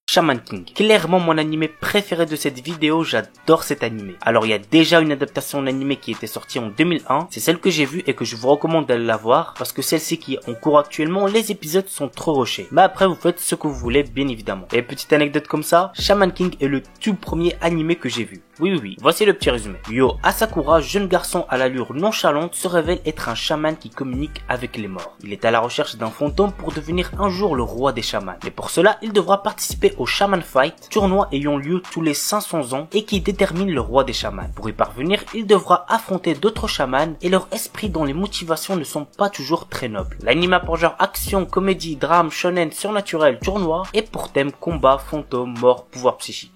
Shaman King, clairement mon animé préféré de cette vidéo, j'adore cet animé. Alors il y a déjà une adaptation en animé qui était sortie en 2001, c'est celle que j'ai vue et que je vous recommande d'aller la voir, parce que celle-ci qui est en cours actuellement, les épisodes sont trop rushés. Mais après vous faites ce que vous voulez bien évidemment. Et petite anecdote comme ça, Shaman King est le tout premier animé que j'ai vu. Oui, voici le petit résumé. Yo Asakura, jeune garçon à l'allure nonchalante, se révèle être un chaman qui communique avec les morts. Il est à la recherche d'un fantôme pour devenir un jour le roi des chamans. Mais pour cela, il devra participer au Shaman Fight, tournoi ayant lieu tous les 500 ans et qui détermine le roi des chamans. Pour y parvenir, il devra affronter d'autres chamans et leur esprit dont les motivations ne sont pas toujours très nobles. L'anime a pour genre action, comédie, drame, shonen, surnaturel, tournoi et pour thème combat, fantôme, mort, pouvoir psychique.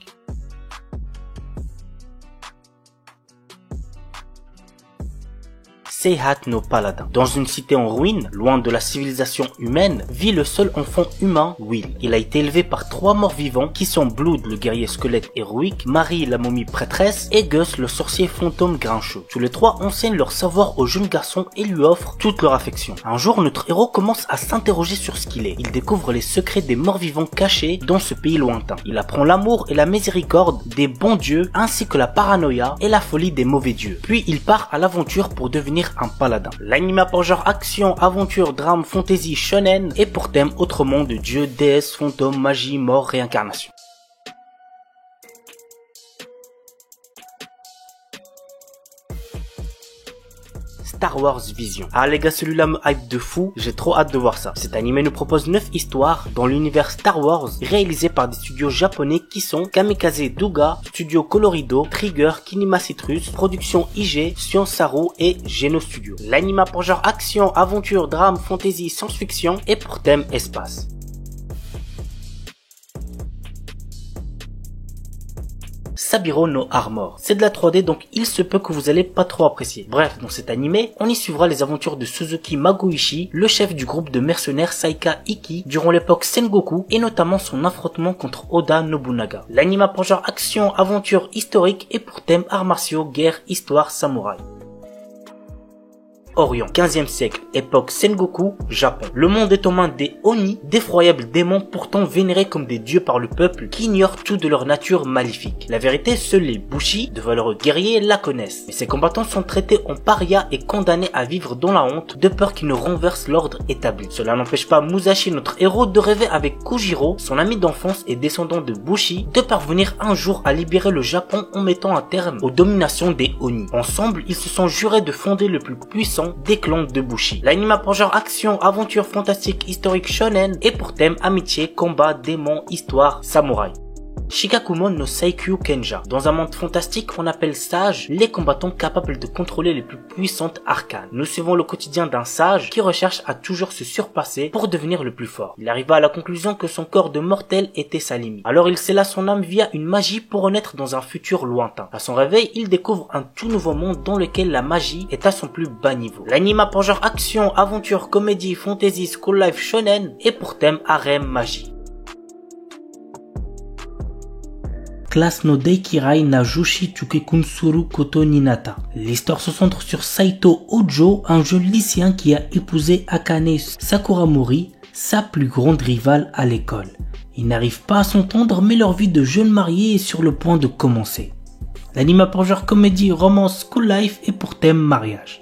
Seihat no Paladin. Dans une cité en ruine, loin de la civilisation humaine, vit le seul enfant humain, Will. Il a été élevé par 3 morts vivants qui sont Blood, le guerrier squelette héroïque, Marie, la momie prêtresse, et Gus, le sorcier fantôme grincheux. Tous les 3 enseignent leur savoir au jeune garçon et lui offrent toute leur affection. Un jour, notre héros commence à s'interroger sur ce qu'il est. Il découvre les secrets des morts vivants cachés dans ce pays lointain. Il apprend l'amour et la miséricorde des bons dieux, ainsi que la paranoïa et la folie des mauvais dieux. Puis il part à l'aventure pour devenir un paladin. L'anime a pour genre action, aventure, drame, fantasy, shonen et pour thème autre monde, dieu, déesse, fantôme, magie, mort, réincarnation. Star Wars Vision. Ah les gars, celui-là me hype de fou, j'ai trop hâte de voir ça. Cet animé nous propose 9 histoires dans l'univers Star Wars réalisées par des studios japonais qui sont Kamikaze Douga, Studio Colorido, Trigger, Kinema Citrus, Production IG, Science Saru et Geno Studio. L'anime a pour genre action, aventure, drame, fantasy, science-fiction et pour thème espace. Sabiro no Armor. C'est de la 3D donc il se peut que vous allez pas trop apprécier. Bref, dans cet animé, on y suivra les aventures de Suzuki Magoichi, le chef du groupe de mercenaires Saika Iki durant l'époque Sengoku et notamment son affrontement contre Oda Nobunaga. L'anime a pour genre action, aventure historique et pour thème arts martiaux, guerre, histoire, samouraï. Orient, 15e siècle, époque Sengoku, Japon. Le monde est aux mains des Oni, d'effroyables démons pourtant vénérés comme des dieux par le peuple qui ignorent tout de leur nature maléfique. La vérité, seuls les Bushi, de valeureux guerriers, la connaissent. Mais ces combattants sont traités en parias et condamnés à vivre dans la honte de peur qu'ils ne renversent l'ordre établi. Cela n'empêche pas Musashi, notre héros, de rêver avec Kujiro, son ami d'enfance et descendant de Bushi, de parvenir un jour à libérer le Japon en mettant un terme aux dominations des Oni. Ensemble, ils se sont jurés de fonder le plus puissant des clans de Bushi. L'anime a pour genre action, aventure, fantastique, historique, shonen et pour thème amitié, combat, démons, histoire, samouraï. Shikakumon no Saikyu Kenja. Dans un monde fantastique, on appelle sages les combattants capables de contrôler les plus puissantes arcanes. Nous suivons le quotidien d'un sage qui recherche à toujours se surpasser pour devenir le plus fort. Il arriva à la conclusion que son corps de mortel était sa limite. Alors il scella son âme via une magie pour renaître dans un futur lointain. À son réveil, il découvre un tout nouveau monde dans lequel la magie est à son plus bas niveau. L'anime a pour genre action, aventure, comédie, fantasy, school life, shonen et pour thème harem, magie. Classe no Deikirai na Jushi Chukekunsuru Koto Ninata. L'histoire se centre sur Saito Ojo, un jeune lycéen qui a épousé Akane Sakuramori, sa plus grande rivale à l'école. Ils n'arrivent pas à s'entendre mais leur vie de jeunes mariés est sur le point de commencer. L'anime a pour genre comédie, romance, school life et pour thème mariage.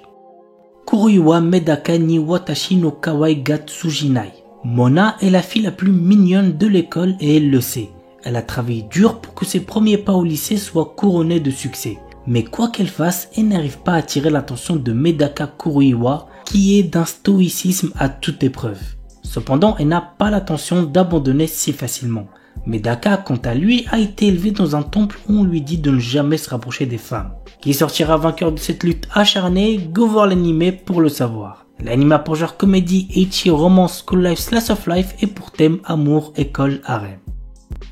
Kuruiwa Medaka ni Watashi no Kawaii ga Tsujinai. Mona est la fille la plus mignonne de l'école et elle le sait. Elle a travaillé dur pour que ses premiers pas au lycée soient couronnés de succès. Mais quoi qu'elle fasse, elle n'arrive pas à attirer l'attention de Medaka Kuruiwa, qui est d'un stoïcisme à toute épreuve. Cependant, elle n'a pas l'intention d'abandonner si facilement. Medaka, quant à lui, a été élevé dans un temple où on lui dit de ne jamais se rapprocher des femmes. Qui sortira vainqueur de cette lutte acharnée? Go voir l'anime pour le savoir. L'anime a pour genre comédie, ecchi, romance, school life, slice of life et pour thème amour, école, harem.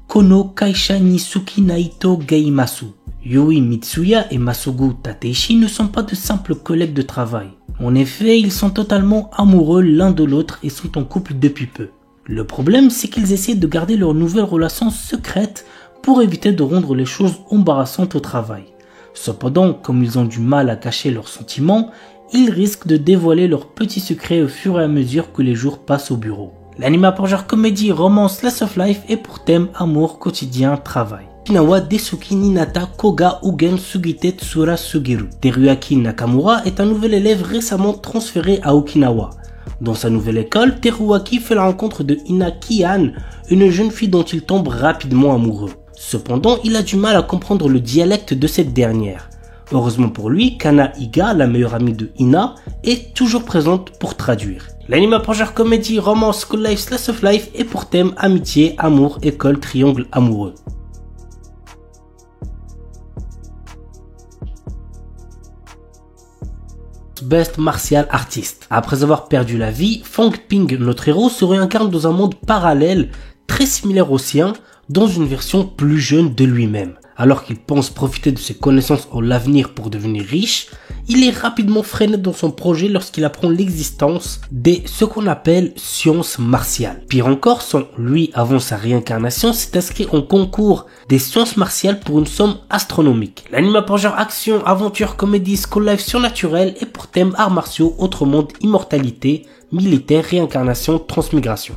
Kono Kaisha ni Suki Naito Geimasu. Yui Mitsuya et Masogu Tateishi ne sont pas de simples collègues de travail. En effet, ils sont totalement amoureux l'un de l'autre et sont en couple depuis peu. Le problème, c'est qu'ils essaient de garder leur nouvelle relation secrète secrète pour éviter de rendre les choses embarrassantes au travail. Cependant, comme ils ont du mal à cacher leurs sentiments, ils risquent de dévoiler leurs petits secrets au fur et à mesure que les jours passent au bureau. L'anime a pour genre comédie, romance, slice of life et pour thème amour, quotidien, travail. Okinawa Desuki Ninata Koga Ugen Sugite Tsura Sugiru. Teruaki Nakamura est un nouvel élève récemment transféré à Okinawa. Dans sa nouvelle école, Teruaki fait la rencontre de Ina Kian, une jeune fille dont il tombe rapidement amoureux. Cependant, il a du mal à comprendre le dialecte de cette dernière. Heureusement pour lui, Kana Iga, la meilleure amie de Ina, est toujours présente pour traduire. L'anime pour genre comédie, romance, school life, slice of life et pour thème amitié, amour, école, triangle amoureux. Best Martial Artist. Après avoir perdu la vie, Fang Ping, notre héros, se réincarne dans un monde parallèle très similaire au sien, dans une version plus jeune de lui-même. Alors qu'il pense profiter de ses connaissances en l'avenir pour devenir riche, il est rapidement freiné dans son projet lorsqu'il apprend l'existence des ce qu'on appelle sciences martiales. Pire encore, lui, avant sa réincarnation, s'est inscrit en concours des sciences martiales pour une somme astronomique. L'anime a pour genre action, aventure, comédie, school life surnaturel et pour thème arts martiaux, autre monde, immortalité, militaire, réincarnation, transmigration.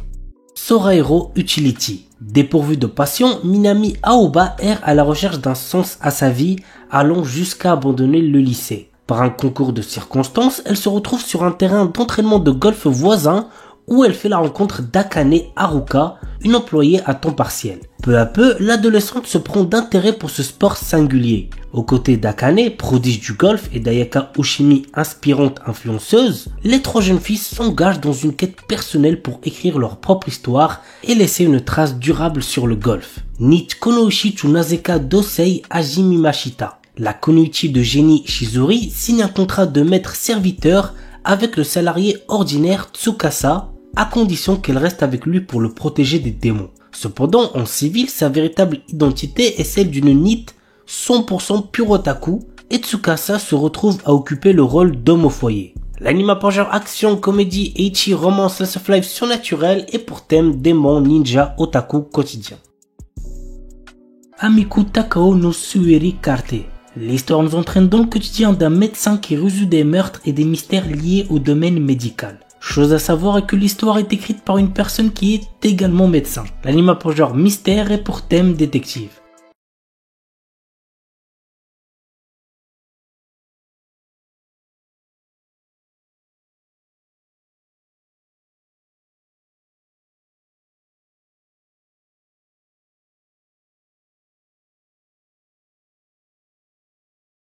Sora Hero Utility. Dépourvue de passion, Minami Aoba erre à la recherche d'un sens à sa vie, allant jusqu'à abandonner le lycée. Par un concours de circonstances, elle se retrouve sur un terrain d'entraînement de golf voisin où elle fait la rencontre d'Akane Haruka, une employée à temps partiel. Peu à peu, l'adolescente se prend d'intérêt pour ce sport singulier. Aux côtés d'Akane, prodige du golf, et d'Ayaka Ushimi, inspirante influenceuse, les trois jeunes filles s'engagent dans une quête personnelle pour écrire leur propre histoire et laisser une trace durable sur le golf. Nich Konoichi Nazeka Dosei Hajimimashita. La Konoichi de génie Shizuri signe un contrat de maître-serviteur avec le salarié ordinaire Tsukasa, à condition qu'elle reste avec lui pour le protéger des démons. Cependant, en civil, sa véritable identité est celle d'une NEET 100% pure otaku, et Tsukasa se retrouve à occuper le rôle d'homme au foyer. L'anime a pour genre action, comédie, ecchi, romance, slice of life surnaturel et pour thème démon, ninja, otaku quotidien. Amiku Takao no Sueri Karte. L'histoire nous entraîne dans le quotidien d'un médecin qui résout des meurtres et des mystères liés au domaine médical. Chose à savoir est que l'histoire est écrite par une personne qui est également médecin. L'anime a pour genre mystère et pour thème détective.